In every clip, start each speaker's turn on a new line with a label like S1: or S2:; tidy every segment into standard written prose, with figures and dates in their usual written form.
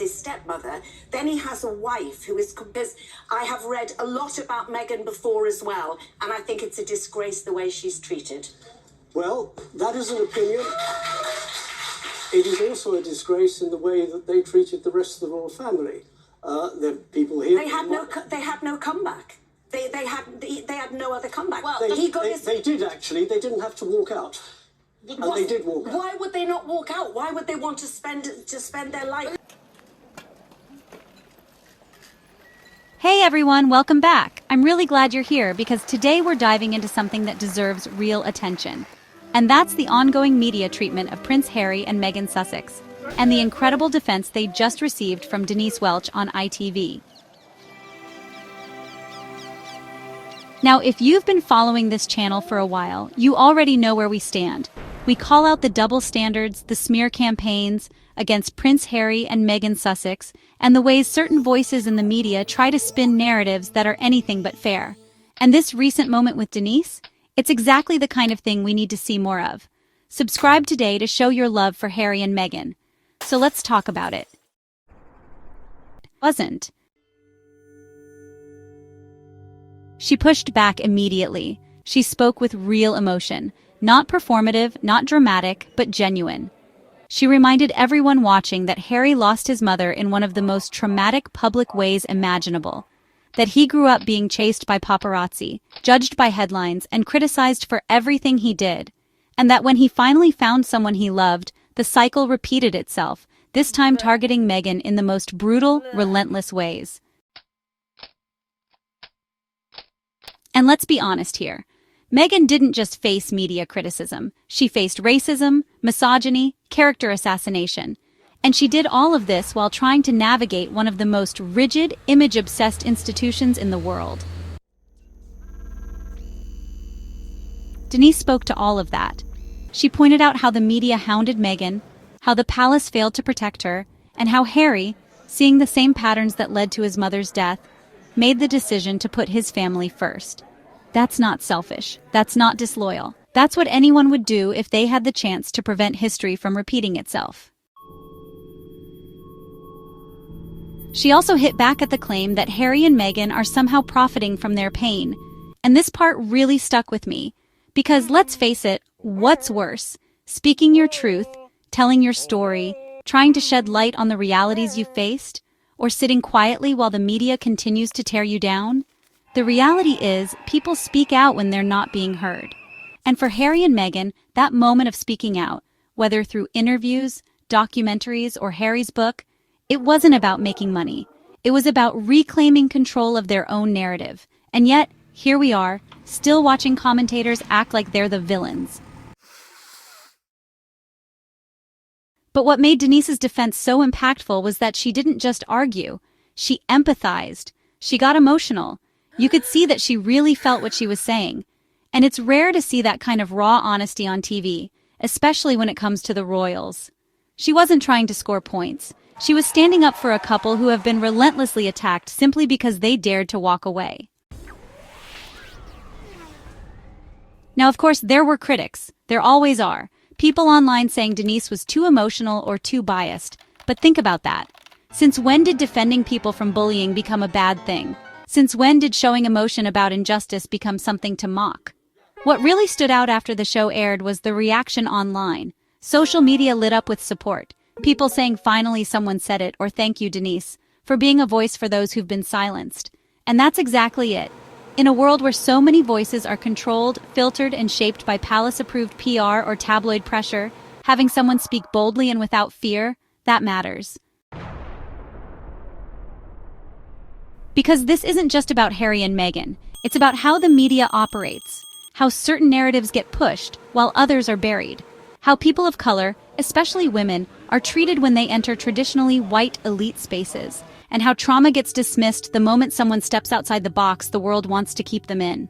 S1: his stepmother. Then he has a wife who is, because I have read a lot about Meghan before as well, and I think it's a disgrace the way she's treated.
S2: Well, that is an opinion. It is also a disgrace in the way that they treated the rest of the royal family. The people here.
S1: They had no comeback. They had no other comeback.
S2: Well, they did actually. They didn't have to walk out. And they did walk out.
S1: Why would they not walk out? Why would they want to spend their life?
S3: Hey everyone, welcome back. I'm really glad you're here because today we're diving into something that deserves real attention. And that's the ongoing media treatment of Prince Harry and Meghan Sussex, and the incredible defense they just received from Denise Welch on ITV. Now, if you've been following this channel for a while, you already know where we stand. We call out the double standards, the smear campaigns against Prince Harry and Meghan Sussex, and the ways certain voices in the media try to spin narratives that are anything but fair. And this recent moment with Denise? It's exactly the kind of thing we need to see more of. Subscribe today to show your love for Harry and Meghan. So let's talk about it. Wasn't. She pushed back immediately. She spoke with real emotion. Not performative, not dramatic, but genuine. She reminded everyone watching that Harry lost his mother in one of the most traumatic public ways imaginable. That he grew up being chased by paparazzi, judged by headlines, and criticized for everything he did. And that when he finally found someone he loved, the cycle repeated itself, this time targeting Meghan in the most brutal, relentless ways. And let's be honest here. Meghan didn't just face media criticism. She faced racism, misogyny, character assassination. And she did all of this while trying to navigate one of the most rigid, image-obsessed institutions in the world. Denise spoke to all of that. She pointed out how the media hounded Meghan, how the palace failed to protect her, and how Harry, seeing the same patterns that led to his mother's death, made the decision to put his family first. That's not selfish. That's not disloyal. That's what anyone would do if they had the chance to prevent history from repeating itself. She also hit back at the claim that Harry and Meghan are somehow profiting from their pain. And this part really stuck with me. Because let's face it, what's worse? Speaking your truth, telling your story, trying to shed light on the realities you faced, or sitting quietly while the media continues to tear you down? The reality is, people speak out when they're not being heard. And for Harry and Meghan, that moment of speaking out, whether through interviews, documentaries, or Harry's book, it wasn't about making money. It was about reclaiming control of their own narrative. And yet, here we are, still watching commentators act like they're the villains. But what made Denise's defense so impactful was that she didn't just argue. She empathized. She got emotional. You could see that she really felt what she was saying. And it's rare to see that kind of raw honesty on TV, especially when it comes to the royals. She wasn't trying to score points. She was standing up for a couple who have been relentlessly attacked simply because they dared to walk away. Now, of course, there were critics. There always are. People online saying Denise was too emotional or too biased. But think about that. Since when did defending people from bullying become a bad thing? Since when did showing emotion about injustice become something to mock? What really stood out after the show aired was the reaction online. Social media lit up with support. People saying finally someone said it, or thank you, Denise, for being a voice for those who've been silenced. And that's exactly it. In a world where so many voices are controlled, filtered, and shaped by palace-approved PR or tabloid pressure, having someone speak boldly and without fear, that matters. Because this isn't just about Harry and Meghan. It's about how the media operates, how certain narratives get pushed while others are buried, how people of color, especially women, are treated when they enter traditionally white elite spaces, and how trauma gets dismissed the moment someone steps outside the box the world wants to keep them in.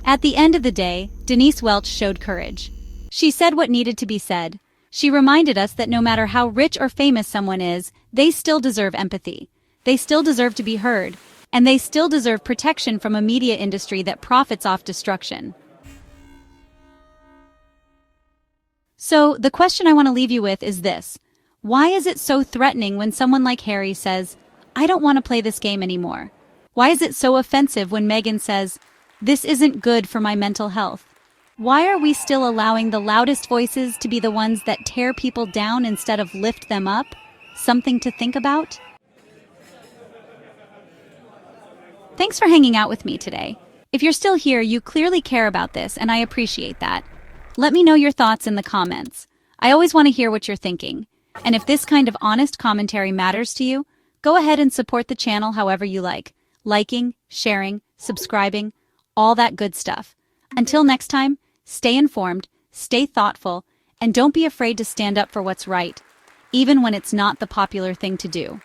S3: At the end of the day, Denise Welch showed courage. She said what needed to be said. She reminded us that no matter how rich or famous someone is, they still deserve empathy. They still deserve to be heard, and they still deserve protection from a media industry that profits off destruction. So, the question I want to leave you with is this. Why is it so threatening when someone like Harry says, "I don't want to play this game anymore"? Why is it so offensive when Meghan says, "This isn't good for my mental health"? Why are we still allowing the loudest voices to be the ones that tear people down instead of lift them up? Something to think about? Thanks for hanging out with me today. If you're still here, you clearly care about this, and I appreciate that. Let me know your thoughts in the comments. I always want to hear what you're thinking. And if this kind of honest commentary matters to you, go ahead and support the channel however you like. Liking, sharing, subscribing, all that good stuff. Until next time, stay informed, stay thoughtful, and don't be afraid to stand up for what's right, even when it's not the popular thing to do.